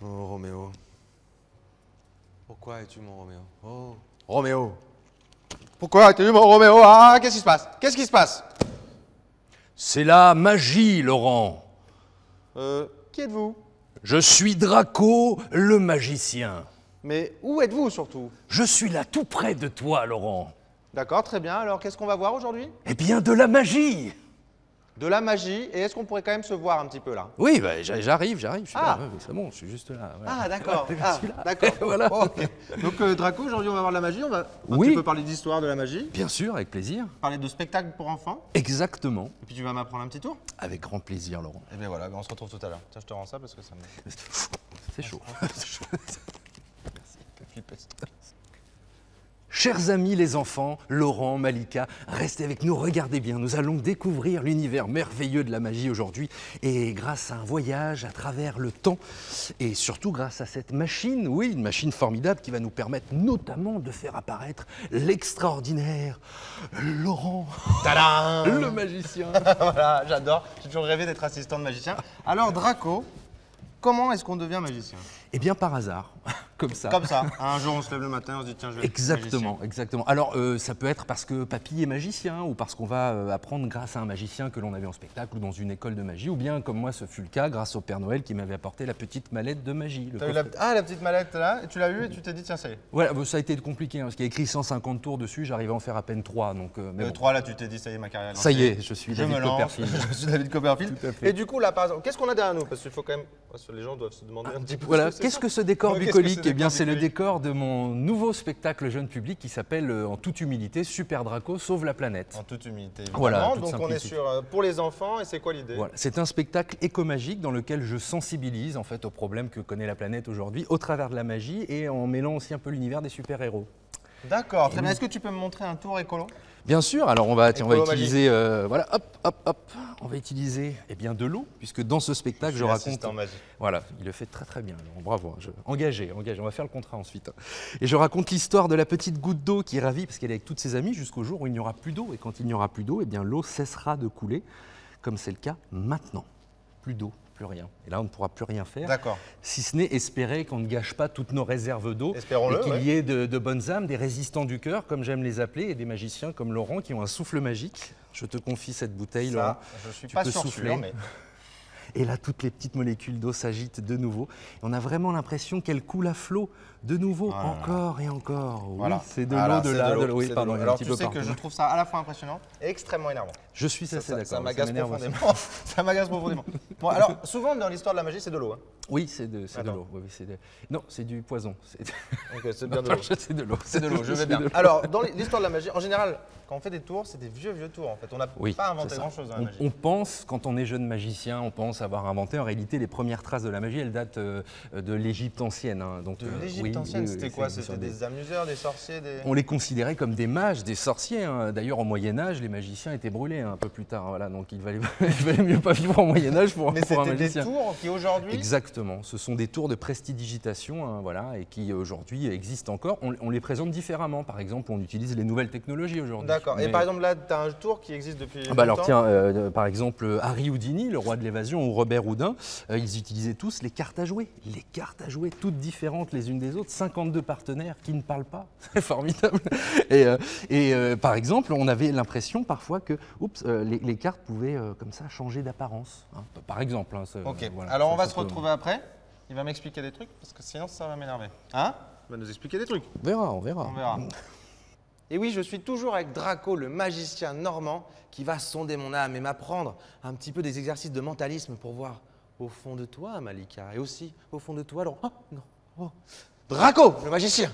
Oh, Roméo. Pourquoi es-tu mon Roméo? Oh, Roméo. Pourquoi es-tu mon Roméo? Ah, qu'est-ce qui se passe? Qu'est-ce qui se passe? C'est la magie, Laurent. Qui êtes-vous? Je suis Draco, le magicien. Mais où êtes-vous surtout? Je suis là tout près de toi, Laurent. D'accord, très bien. Alors, qu'est-ce qu'on va voir aujourd'hui? Eh bien, de la magie. De la magie. Et est-ce qu'on pourrait quand même se voir un petit peu là? Oui, bah, j'arrive, je suis Ah. là. Ouais, c'est bon, je suis juste là. ouais. Ah, d'accord. Je Ah, suis là. d'accord. Voilà. Oh, ok. Donc, Draco, aujourd'hui, on va voir de la magie. On va un Oui. petit peu parler d'histoire de la magie, Bien sûr, avec plaisir. parler de spectacles pour enfants. Exactement. Et puis, tu vas m'apprendre un petit tour. Avec grand plaisir, Laurent. Et bien voilà, on se retrouve tout à l'heure. Tiens, je te rends ça parce que ça me C'est chaud. fait flipper. Chers amis les enfants, Laurent, Malika, restez avec nous, regardez bien, nous allons découvrir l'univers merveilleux de la magie aujourd'hui et grâce à un voyage à travers le temps et surtout grâce à cette machine, oui, une machine formidable qui va nous permettre notamment de faire apparaître l'extraordinaire Laurent, Tadam! le magicien. Voilà, j'adore. J'ai toujours rêvé d'être assistant de magicien. Alors, Draco, comment est-ce qu'on devient magicien? Eh bien par hasard, comme ça. Comme ça. Un jour, on se lève le matin, on se dit tiens, je vais être Exactement, magicien. exactement. Alors, ça peut être parce que papy est magicien, ou parce qu'on va apprendre grâce à un magicien que l'on avait en spectacle ou dans une école de magie, ou bien, comme moi, ce fut le cas, grâce au Père Noël qui m'avait apporté la petite mallette de magie. le T'as eu la... coffret. Ah, la petite mallette là, et tu l'as eu et tu t'es dit tiens, ça y est. Voilà, bon, ça a été compliqué, hein, parce qu'il y a écrit 150 tours dessus, j'arrivais à en faire à peine 3, donc... mais bon. 3 là, tu t'es dit ça y est, ma carrière est Ça y lancée. est, je suis Je me David lance, Copperfield. je suis David Copperfield. Tout à fait. Et du coup, là, par exemple, qu'est-ce qu'on a derrière nous? Parce qu'il faut quand même. Parce que les gens doivent se demander un petit peu. Voilà, ce qu'est-ce ça. que ce décor Ouais, qu'est-ce que bucolique? ce Eh bien, décor c'est le bucolique décor de mon nouveau spectacle jeune public qui s'appelle, en toute humilité, Super Draco sauve la planète. En toute humilité, évidemment. Voilà, toute Donc on est simplicité. sur pour les enfants et c'est quoi l'idée? Voilà. C'est un spectacle écomagique dans lequel je sensibilise en fait aux problèmes que connaît la planète aujourd'hui au travers de la magie et en mêlant aussi un peu l'univers des super-héros. D'accord, très bien. Est-ce que tu peux me montrer un tour écolo? Bien sûr, alors on va Écolo utiliser, voilà, hop, on va utiliser eh bien, de l'eau, puisque dans ce spectacle, je raconte... Assistant magie. Voilà, il le fait très très bien, alors, bravo, engagé, on va faire le contrat ensuite. Et je raconte l'histoire de la petite goutte d'eau qui est ravie, parce qu'elle est avec toutes ses amies jusqu'au jour où il n'y aura plus d'eau, et quand il n'y aura plus d'eau, eh bien l'eau cessera de couler, comme c'est le cas maintenant. Plus d'eau, plus rien. Et là, on ne pourra plus rien faire. D'accord. Si ce n'est espérer qu'on ne gâche pas toutes nos réserves d'eau Espérons-le, et qu'il ouais. y ait de bonnes âmes, des résistants du cœur, comme j'aime les appeler, et des magiciens comme Laurent qui ont un souffle magique. Je te confie cette bouteille, Laurent. Ça, je suis Tu pas peux sûr, souffler. mais Et là, toutes les petites molécules d'eau s'agitent de nouveau. Et on a vraiment l'impression qu'elles coulent à flot de nouveau, Oh là là. encore et encore. Oui, voilà. c'est de Voilà, l'eau, de c'est là, l'eau, de l'eau. Oui, c'est de pardon, l'eau. il y a un Alors petit tu peu sais que partout. je trouve ça à la fois impressionnant et extrêmement énervant. Je suis assez Ça d'accord. m'agace m'énerve aussi. profondément. Ça m'agace profondément. Bon, alors souvent dans l'histoire de la magie, c'est de l'eau. Hein. Oui, c'est de Attends. l'eau. Oui, non, c'est du poison. Ok, c'est bien de l'eau. C'est de l'eau. C'est de l'eau, je vais C'est bien. de l'eau. Alors, dans l'histoire de la magie, en général, quand on fait des tours, c'est des vieux tours en fait. On n'a Oui, pas c'est inventé ça. grand-chose dans la magie. On pense, quand on est jeune magicien, on pense avoir inventé. En réalité, les premières traces de la magie, elles datent de l'Égypte ancienne. Hein. Donc, De l'Égypte oui, ancienne, oui, c'était oui, quoi? c'est C'était sur des amuseurs, des sorciers, des... On les considérait comme des mages, des sorciers. Hein. D'ailleurs, au Moyen-Âge, les magiciens étaient brûlés un peu plus tard. Voilà. Donc, il valait mieux pas vivre au Moyen-Âge pour Mais un c'était des magicien. tours qui aujourd'hui... Exactement. Ce sont des tours de prestidigitation, hein, voilà, et qui aujourd'hui existent encore. On les présente différemment. Par exemple, on utilise les nouvelles technologies aujourd'hui. D'accord. Et Mais- par exemple, là, tu as un tour qui existe depuis Ah bah alors longtemps. tiens, par exemple, Harry Houdini, le roi de l'évasion, ou Robert Houdin, ils utilisaient tous les cartes à jouer. Les cartes à jouer, toutes différentes les unes des autres, 52 partenaires qui ne parlent pas. C'est formidable. Et par exemple, on avait l'impression parfois que les cartes pouvaient comme ça changer d'apparence. Hein. Par exemple. Hein, Ok. voilà, Alors, on va ça se peut- retrouver après. Il va m'expliquer des trucs parce que sinon, ça va m'énerver. Hein? Il va nous expliquer des trucs. On verra, on verra. On verra. Et oui, je suis toujours avec Draco, le magicien normand, qui va sonder mon âme et m'apprendre un petit peu des exercices de mentalisme pour voir au fond de toi, Malika, et aussi au fond de toi, Laurent. Oh, non. Oh. Draco, le magicien.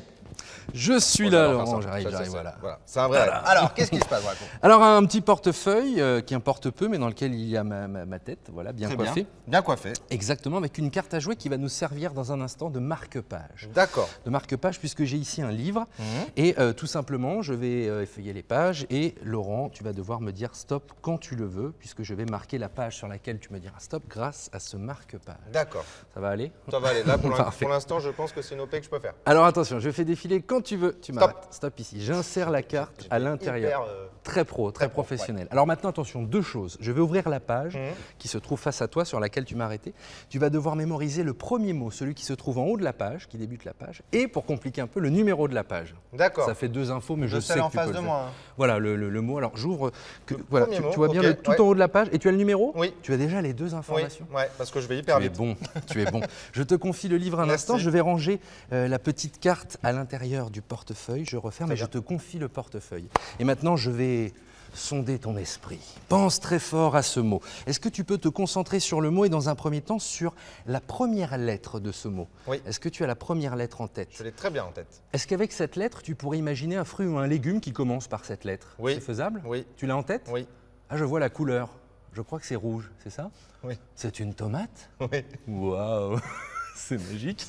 Je suis Bon, là, j'adore faire Laurent, ça. j'arrive, Ça, voilà. C'est un vrai rêve. Alors, qu'est-ce qui se passe, Draco? Alors un petit portefeuille qui importe peu, mais dans lequel il y a ma tête, voilà, bien Très coiffée. Bien coiffé. Exactement, avec une carte à jouer qui va nous servir dans un instant de marque-page. D'accord. De marque-page, puisque j'ai ici un livre. Mhm. Et tout simplement, je vais effeuiller les pages. Et Laurent, tu vas devoir me dire stop quand tu le veux, puisque je vais marquer la page sur laquelle tu me diras stop grâce à ce marque-page. D'accord. Ça va aller? Ça va aller. Là, Parfait. pour l'instant, je pense que c'est une OP que je peux faire. Alors attention, je fais défiler quand tu veux. Tu m'arrêtes. Stop ici. J'insère la carte à l'intérieur. Très pro, très professionnel. Alors maintenant, attention, deux choses. Je vais ouvrir la page qui se trouve face à toi, sur laquelle tu m'as arrêté. Tu vas devoir mémoriser le premier mot, celui qui se trouve en haut de la page, qui débute la page, et pour compliquer un peu, le numéro de la page. D'accord. Ça fait deux infos, mais je sais celle que en tu peux face le de faire. moi. Hein. Voilà le mot. Alors j'ouvre. Voilà, premier tu mot, vois bien ok, tout en haut de la page. Et tu as le numéro? Oui. Tu as déjà les deux Oui, informations. ouais, parce que je vais hyper Tu es vite. bon, tu es bon. Je te confie le livre un Merci. instant. Je vais ranger la petite carte à l'intérieur du portefeuille. Je referme Très et je bien. te confie le portefeuille. Et maintenant, je vais sonder ton esprit. Pense très fort à ce mot. Est-ce que tu peux te concentrer sur le mot et dans un premier temps sur la première lettre de ce mot? Oui. Est-ce que tu as la première lettre en tête? Je l'ai très bien en tête. Est-ce qu'avec cette lettre, tu pourrais imaginer un fruit ou un légume qui commence par cette lettre? Oui. C'est faisable? Oui. Tu l'as en tête? Oui. Ah, je vois la couleur. Je crois que c'est rouge, c'est ça? Oui. C'est une tomate? Oui. Waouh, c'est magique.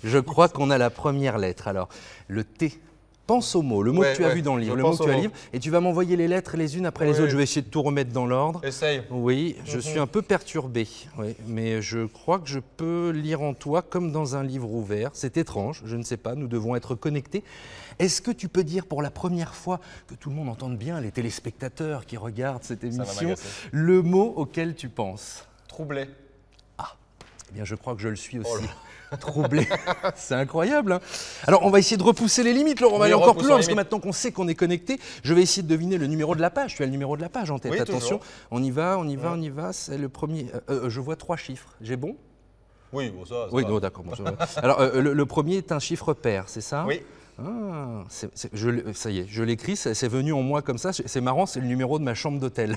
Je crois qu'on a la première lettre. Alors, le T. Pense au mot, le mot Ouais, que tu as ouais, vu dans le livre, je le mot pense que tu au as mot. livre, et tu vas m'envoyer les lettres les unes après les Oui. autres. Je vais essayer de tout remettre dans l'ordre. Essaye. Oui, je suis un peu perturbé, oui, mais je crois que je peux lire en toi comme dans un livre ouvert. C'est étrange, je ne sais pas, nous devons être connectés. Est-ce que tu peux dire pour la première fois, que tout le monde entende bien, les téléspectateurs qui regardent cette va émission, m'agacer. le mot auquel tu penses? Troublé. Eh bien, je crois que je le suis aussi. Oh là. Troublé. C'est incroyable. Hein. Alors, on va essayer de repousser les limites, Laurent. On va Oui, aller encore plus repoussons loin, les parce que limites. maintenant qu'on sait qu'on est connecté, je vais essayer de deviner le numéro de la page. Tu as le numéro de la page en tête. Oui, Attention, toujours. on y va, on y va, on y va. C'est le premier. Je vois 3 chiffres. J'ai bon? Oui, bon, ça. Oui, non, d'accord. Bon, ça va. Alors, le premier est un chiffre pair, c'est ça? Oui. Ah, ça y est, je l'écris, c'est venu en moi comme ça. C'est marrant, c'est le numéro de ma chambre d'hôtel.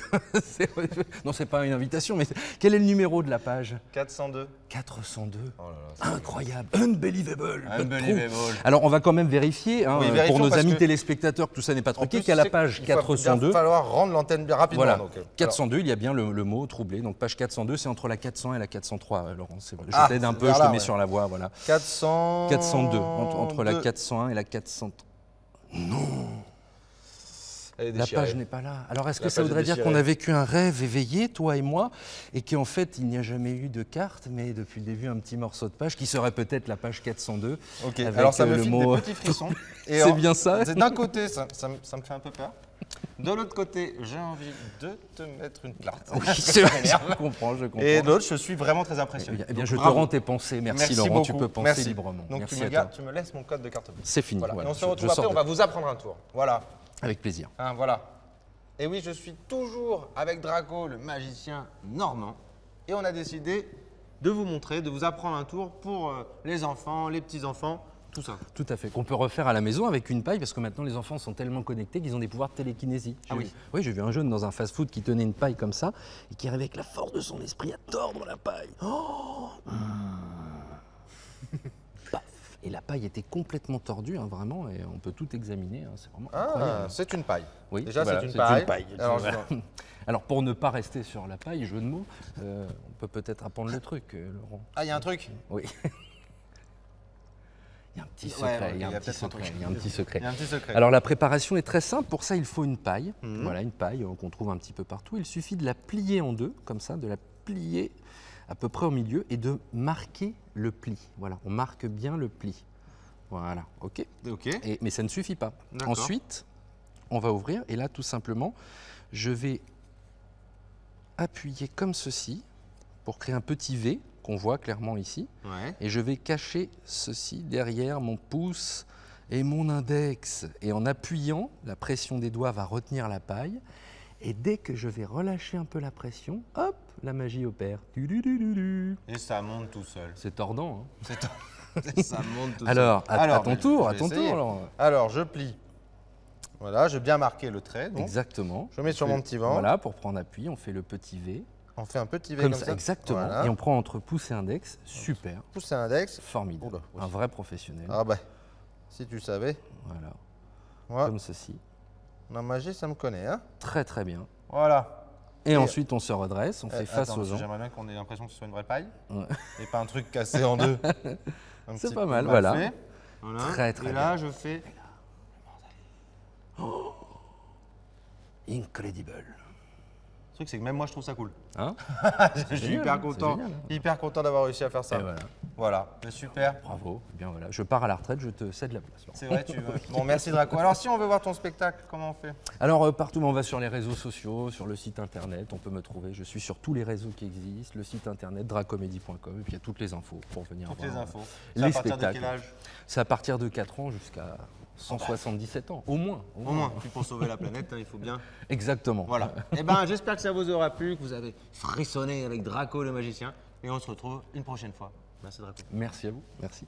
Non, c'est pas une invitation, mais quel est le numéro de la page? 402. 402. Oh là là. Incroyable, unbelievable. Unbelievable. Alors, on va quand même vérifier, hein, Oui, vérifions pour nos parce amis que- téléspectateurs, que tout ça n'est pas En truqué, plus, qu'à la c'est page qu'il 402. Il va falloir rendre l'antenne bien rapidement. Voilà, Donc, 402, il y a bien le mot troublé. Donc, page 402, c'est entre la 400 et la 403, Laurent. C'est vrai. Je Ah, t'aide un c'est peu, vers je te là, mets ouais. sur la voie, voilà. 400... 402, entre la 401 et la 400. Elle est La déchirée. page n'est pas là. Alors, est-ce que La ça page est voudrait dire déchirée. qu'on a vécu un rêve éveillé, toi et moi, et qu'en fait, il n'y a jamais eu de carte, mais depuis le début, un petit morceau de page qui serait peut-être la page 402. Ok, avec, alors ça me le file mot- des petits frissons. Et C'est bien ça. D'un côté, ça me fait un peu peur. De l'autre côté, j'ai envie de te mettre une claque. Oui, c'est vrai, je comprends, je comprends. Et de l'autre, je suis vraiment très impressionné. Eh bien, Donc, je te bravo. rends tes pensées. Merci, Laurent, beaucoup. tu peux penser Merci. librement. Donc Merci tu me, à gardes, toi. tu me laisses mon code de carte bleue. C'est fini. Voilà. Voilà. Et on se Je retrouve après, sors on va vous apprendre un tour. Voilà. avec plaisir. Hein, voilà. Et oui, je suis toujours avec Draco, le magicien normand. Et on a décidé de vous montrer, de vous apprendre un tour pour les enfants, les petits-enfants, tout ça. Tout à fait. Qu'on peut refaire à la maison avec une paille, parce que maintenant les enfants sont tellement connectés qu'ils ont des pouvoirs de télékinésie. Ah oui. Oui, j'ai vu un jeune dans un fast-food qui tenait une paille comme ça et qui arrivait avec la force de son esprit à tordre la paille. Oh Paf. Et la paille était complètement tordue, hein, vraiment, et on peut tout examiner. Hein, c'est vraiment incroyable. Ah, c'est une paille. Oui, Déjà, voilà, c'est une paille. Alors, Voilà. Alors, pour ne pas rester sur la paille, jeu de mots, on peut peut-être apprendre le truc, Laurent. Ah, il y a un truc. Oui. Il y a un petit Ouais, secret, ouais, il y a un il y a petit peut-être un secret, truc. il y a un petit secret. Il y a un petit secret. Alors la préparation est très simple, pour ça il faut une paille, Mhm. voilà une paille qu'on trouve un petit peu partout. Il suffit de la plier en deux, comme ça, de la plier à peu près au milieu et de marquer le pli. Voilà, on marque bien le pli. Voilà, ok. Ok. Mais ça ne suffit pas. D'accord. Ensuite, on va ouvrir et là tout simplement, je vais appuyer comme ceci pour créer un petit V qu'on voit clairement ici. Ouais. Et je vais cacher ceci derrière mon pouce et mon index. Et en appuyant, la pression des doigts va retenir la paille. Et dès que je vais relâcher un peu la pression, hop, la magie opère. Du. Et ça monte tout seul. C'est tordant. Hein. Ça monte tout Alors, seul. à ton mais tour, je à vais ton essayer. tour. Alors. Alors, je plie. Voilà, j'ai bien marqué le trait. Donc. Exactement. Je mets sur mon petit ventre. Voilà, pour prendre appui, on fait le petit V. On fait un petit V Comme comme ça, ça. exactement. Voilà. Et on prend entre pouce et index. Super. Pouce et index. Formidable. Oula, oui. Un vrai professionnel. Ah bah, si tu savais. Voilà. Moi, Comme ceci. la magie, ça me connaît. Hein, Très très bien. voilà. Et ensuite, on se redresse, on fait face Attends, aux gens. j'aimerais bien qu'on ait l'impression que ce soit une vraie paille. Ouais. Et pas un truc cassé en deux. Un C'est petit pas peu mal, mal voilà. fait. Voilà. Très, très Et là, je fais. Incredible. Le truc, c'est que même moi, je trouve ça cool. Hein Je suis génial, hyper hein, content. c'est génial, hein. Hyper content d'avoir réussi à faire ça. Et voilà. Voilà, super. Bravo. Eh bien voilà, je pars à la retraite, je te cède la place. Laurent. C'est vrai, tu veux. Bon, merci Draco. Alors, si on veut voir ton spectacle, comment on fait? Alors partout, on va sur les réseaux sociaux, sur le site internet, on peut me trouver. Je suis sur tous les réseaux qui existent, le site internet dracomédie.com et puis il y a toutes les infos pour venir Toutes voir les infos. les C'est à partir de spectacles. quel âge? C'est à partir de 4 ans jusqu'à 177 ans, au moins. Au moins. Puis pour sauver la planète, hein, il faut bien. Exactement. Voilà. Eh ben, j'espère que ça vous aura plu, que vous avez frissonné avec Draco le magicien. Et on se retrouve une prochaine fois. Merci Draco. Merci à vous. Merci.